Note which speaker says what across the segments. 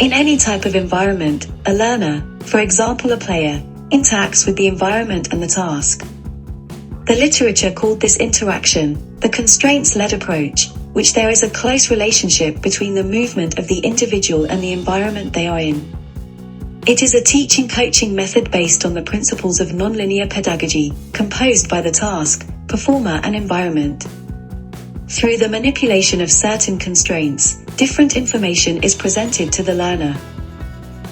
Speaker 1: In any type of environment, a learner, for example a player, interacts with the environment and the task. The literature called this interaction the constraints-led approach, which there is a close relationship between the movement of the individual and the environment they are in. It is a teaching-coaching method based on the principles of nonlinear pedagogy, composed by the task, performer and environment. Through the manipulation of certain constraints, different information is presented to the learner.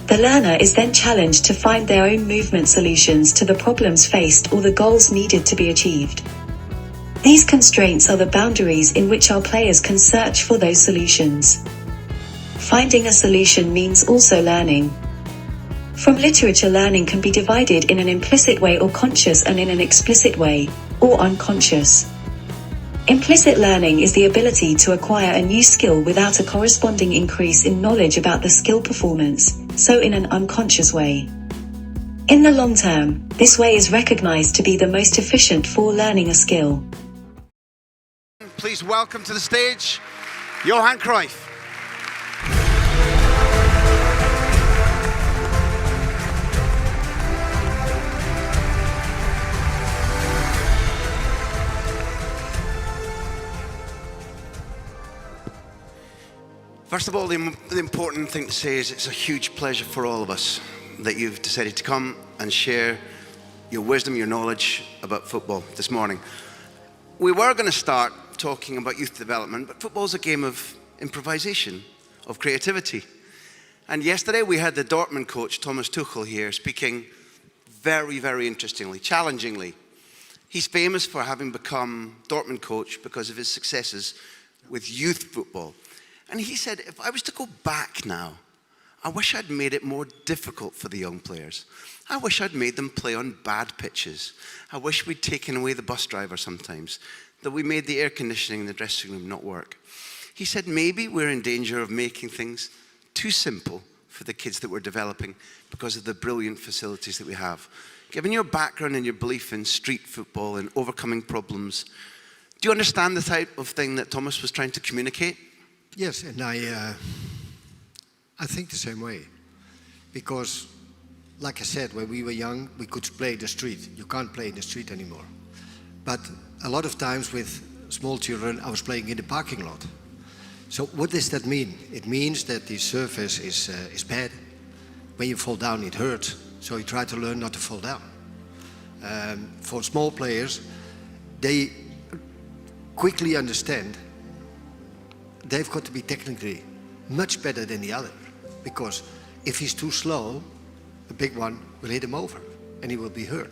Speaker 1: The learner is then challenged to find their own movement solutions to the problems faced or the goals needed to be achieved. These constraints are the boundaries in which our players can search for those solutions. Finding a solution means also learning. From literature, learning can be divided in an implicit way or conscious and in an explicit way, or unconscious. Implicit learning is the ability to acquire a new skill without a corresponding increase in knowledge about the skill performance, so in an unconscious way. In the long term, this way is recognized to be the most efficient for learning a skill.
Speaker 2: Please welcome to the stage, Johan Cruijff. First of all, the important thing to say is it's a huge pleasure for all of us that you've decided to come and share your wisdom, your knowledge about football this morning. We were going to start talking about youth development, but football's a game of improvisation, of creativity. And yesterday we had the Dortmund coach, Thomas Tuchel, here speaking very, very interestingly, challengingly. He's famous for having become Dortmund coach because of his successes with youth football. And he said, if I was to go back now, I wish I'd made it more difficult for the young players. I wish I'd made them play on bad pitches. I wish we'd taken away the bus driver sometimes, that we made the air conditioning in the dressing room not work. He said, maybe we're in danger of making things too simple for the kids that we're developing because of the brilliant facilities that we have. Given your background and your belief in street football and overcoming problems, do you understand the type of thing that Thomas was trying to communicate?
Speaker 3: Yes, and I think the same way, because, like I said, when we were young, we could play in the street. You can't play in the street anymore. But a lot of times with small children, I was playing in the parking lot. So what does that mean? It means that the surface is bad. When you fall down, it hurts. So you try to learn not to fall down. For small players, they quickly understand they've got to be technically much better than the other, because if he's too slow, the big one will hit him over and he will be hurt.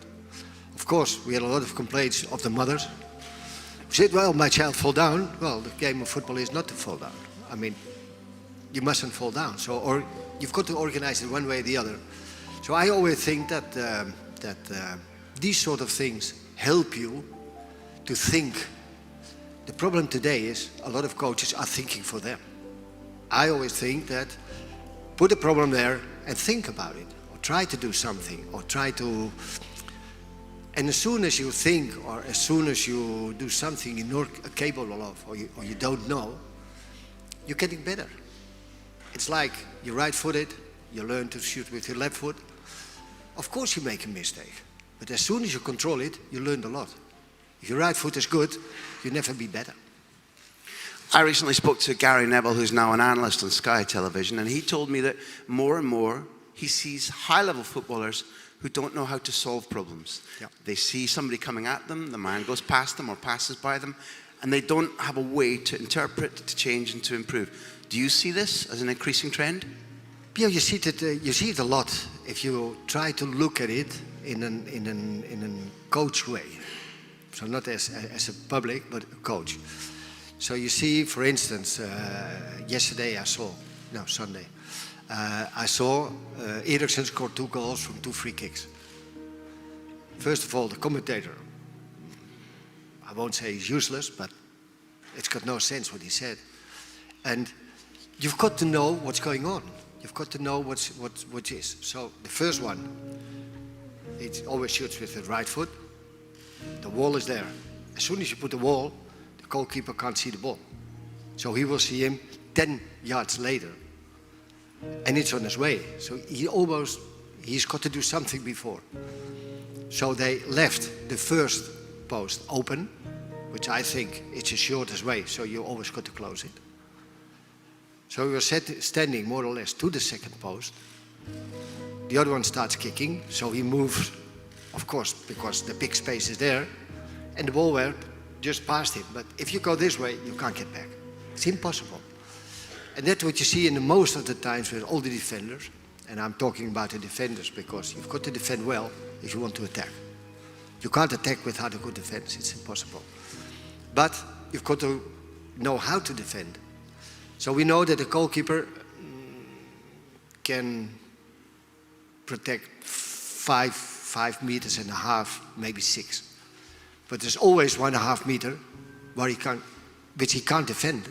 Speaker 3: Of course, we had a lot of complaints of the mothers who said, well, my child fall down. Well, the game of football is not to fall down. I mean, you mustn't fall down. So, or you've got to organize it one way or the other. So I always think that these sort of things help you to think. The problem today is a lot of coaches are thinking for them. I always think that put a problem there and think about it, or try to do something, or try to... And as soon as you think, or as soon as you do something you're not capable of, or you don't know, you're getting better. It's like you're right-footed, you learn to shoot with your left foot. Of course you make a mistake, but as soon as you control it, you learn a lot. If your right foot is good, you'll never be better.
Speaker 2: I recently spoke to Gary Neville, who's now an analyst on Sky Television, and he told me that more and more he sees high-level footballers who don't know how to solve problems.
Speaker 3: Yep.
Speaker 2: They see somebody coming at them, the man goes past them or passes by them, and they don't have a way to interpret, to change, and to improve. Do you see this as an increasing trend?
Speaker 3: Yeah, you see it a lot if you try to look at it in a coach way. So not as a public, but a coach. So you see, for instance, Sunday, I saw Eriksen scored 2 goals from 2 free kicks. First of all, the commentator, I won't say he's useless, but it's got no sense what he said. And you've got to know what's going on. You've got to know what is. So the first one, it always shoots with the right foot. The wall is there. As soon as you put the wall, the goalkeeper can't see the ball. So he will see him 10 yards later. and it's on his way. So he's got to do something before. So they left the first post open, which I think it's the shortest way, so you always got to close it. So we were standing more or less to the second post. The other one starts kicking, so he moves, of course, because the big space is there, and the ball went just past him. But if you go this way, you can't get back. It's impossible. And that's what you see in the most of the times with all the defenders. And I'm talking about the defenders because you've got to defend well if you want to attack. You can't attack without a good defense. It's impossible. But you've got to know how to defend. So we know that a goalkeeper can protect 5.5 meters, maybe 6. But there's always 1.5 meter which he can't defend.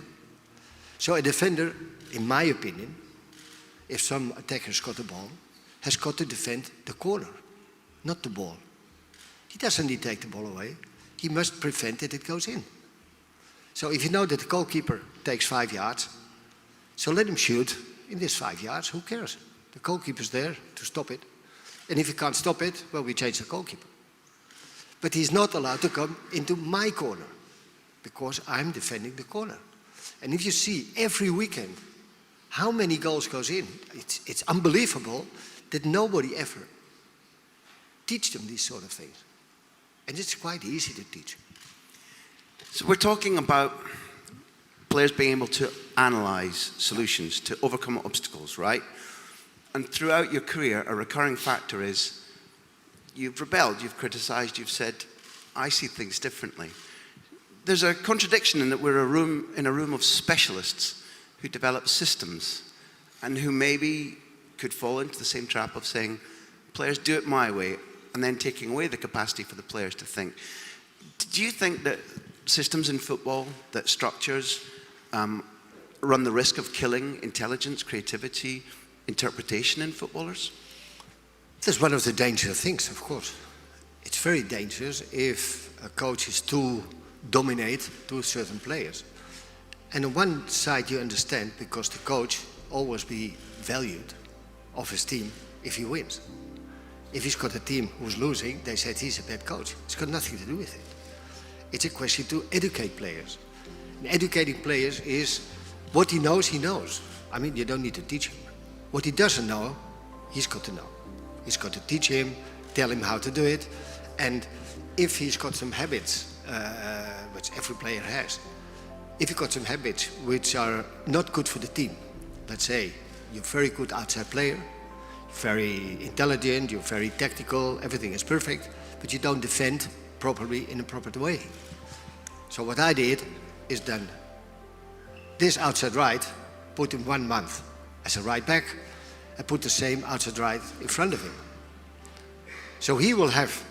Speaker 3: So a defender, in my opinion, if some attacker's got the ball, has got to defend the corner, not the ball. He doesn't need to take the ball away. He must prevent that it goes in. So if you know that the goalkeeper takes 5 yards, so let him shoot in this 5 yards, who cares? The goalkeeper's there to stop it. And if he can't stop it, well, we change the goalkeeper. But he's not allowed to come into my corner because I'm defending the corner. And if you see every weekend how many goals goes in, it's unbelievable that nobody ever teach them these sort of things. And it's quite easy to teach.
Speaker 2: So we're talking about players being able to analyze solutions, to overcome obstacles, right? And throughout your career, a recurring factor is you've rebelled, you've criticized, you've said, I see things differently. There's a contradiction in that we're in a room of specialists who develop systems and who maybe could fall into the same trap of saying, players do it my way, and then taking away the capacity for the players to think. Do you think that systems in football, that structures, run the risk of killing intelligence, creativity, interpretation in footballers?
Speaker 3: That's one of the dangerous things, of course. It's very dangerous if a coach is too dominate to certain players. And on one side you understand because the coach always be valued of his team if he wins. If he's got a team who's losing, they said he's a bad coach. It's got nothing to do with it. It's a question to educate players. And educating players is what he knows, he knows. I mean, you don't need to teach him. What he doesn't know, he's got to know. He's got to teach him, tell him how to do it. And if he's got some habits, which every player has, if you've got some habits which are not good for the team, let's say you're a very good outside player, very intelligent, you're very tactical, everything is perfect, but you don't defend properly in a proper way. So what I did is then this outside right, put him 1 month as a right back, and put the same outside right in front of him. So he will have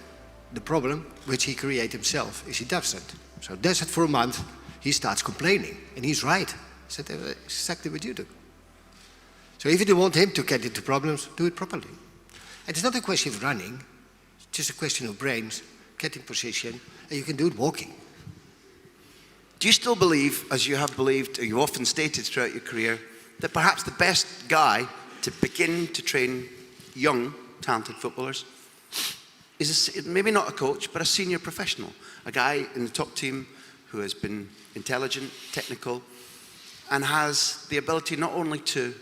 Speaker 3: the problem which he creates himself, is he doesn't. So does it for a month, he starts complaining, and he's right. I said, exactly what you do. So if you don't want him to get into problems, do it properly. And it's not a question of running, it's just a question of brains, get in position, and you can do it walking.
Speaker 2: Do you still believe, as you have believed, or you often stated throughout your career, that perhaps the best guy to begin to train young, talented footballers is maybe not a coach, but a senior professional, a guy in the top team who has been intelligent, technical, and has the ability not only to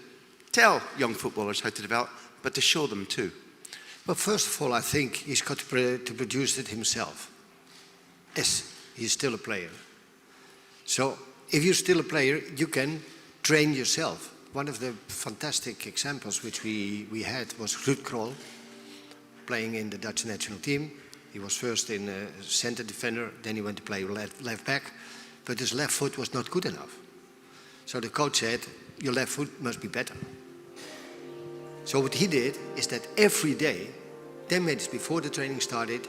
Speaker 2: tell young footballers how to develop, but to show them too?
Speaker 3: Well, first of all, I think he's got to produce it himself. Yes, he's still a player. So if you're still a player, you can train yourself. One of the fantastic examples which we had was Ruud Krol, playing in the Dutch national team. He was first in center defender, then he went to play left back, but his left foot was not good enough. So the coach said, your left foot must be better. So what he did is that every day, 10 minutes before the training started,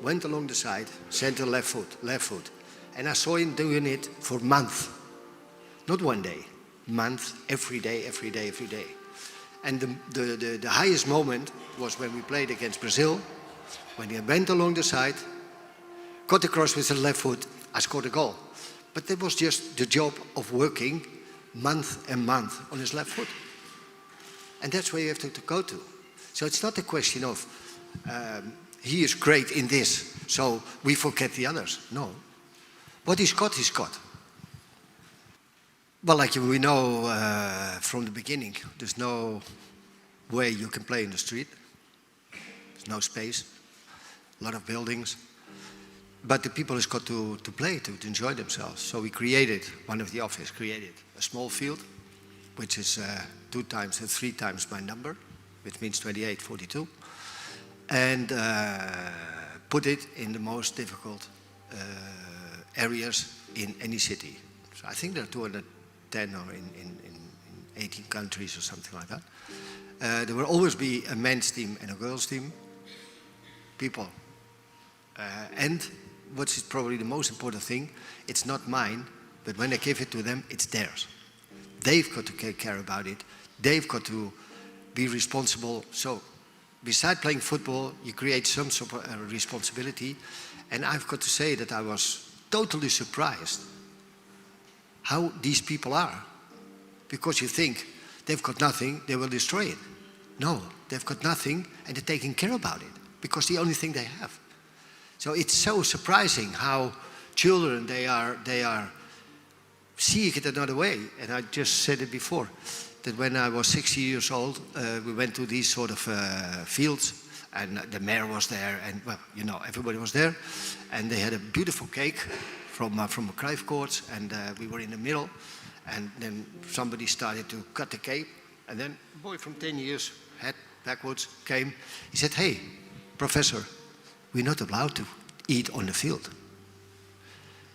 Speaker 3: went along the side, center left foot. And I saw him doing it for months. Not one day, months, every day. And the highest moment was when we played against Brazil, when he went along the side, got across with the left foot, I scored a goal. But that was just the job of working month and month on his left foot. And that's where you have to go to. So it's not a question of, he is great in this, so we forget the others. No. What he's got, he's got. Well, like we know from the beginning, there's no way you can play in the street. There's no space, a lot of buildings. But the people has got to play, to enjoy themselves. So we created, one of the office created a small field, which is 2 times and 3 times my number, which means 28, 42. And put it in the most difficult areas in any city. So I think there are 210 or in 18 countries or something like that. There will always be a men's team and a girls' team. People. And what is probably the most important thing, it's not mine, but when I give it to them, it's theirs. They've got to take care about it. They've got to be responsible. So, besides playing football, you create some sort of responsibility. And I've got to say that I was totally surprised how these people are. Because you think, they've got nothing, they will destroy it. No, they've got nothing, and they're taking care about it. Because the only thing they have. So it's so surprising how children, they are seeing it another way. And I just said it before, that when I was 60 years old, we went to these sort of fields, and the mayor was there, and well, you know, everybody was there. And they had a beautiful cake from a Cruijff court, and we were in the middle. And then somebody started to cut the cake, and then a boy from 10 years, head backwards, came. He said, "Hey, Professor, we're not allowed to eat on the field."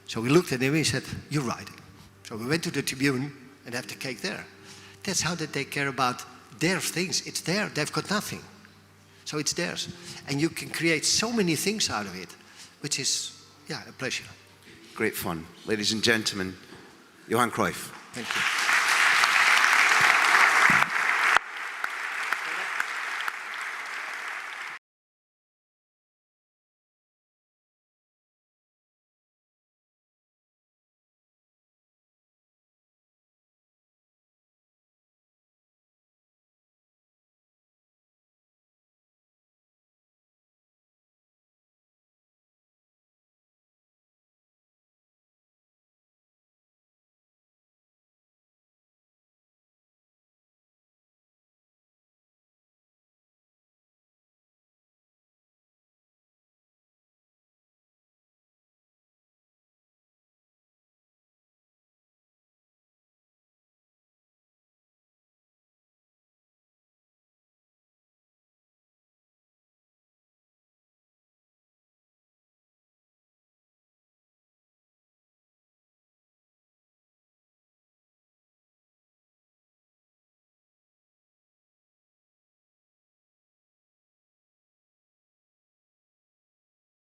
Speaker 3: So we looked at him and he said, "You're right." So we went to the tribune and have the cake there. That's how they take care about their things. It's there. They've got nothing. So it's theirs. And you can create so many things out of it, which is, yeah, a pleasure.
Speaker 2: Great fun. Ladies and gentlemen, Johan Cruijff.
Speaker 3: Thank you.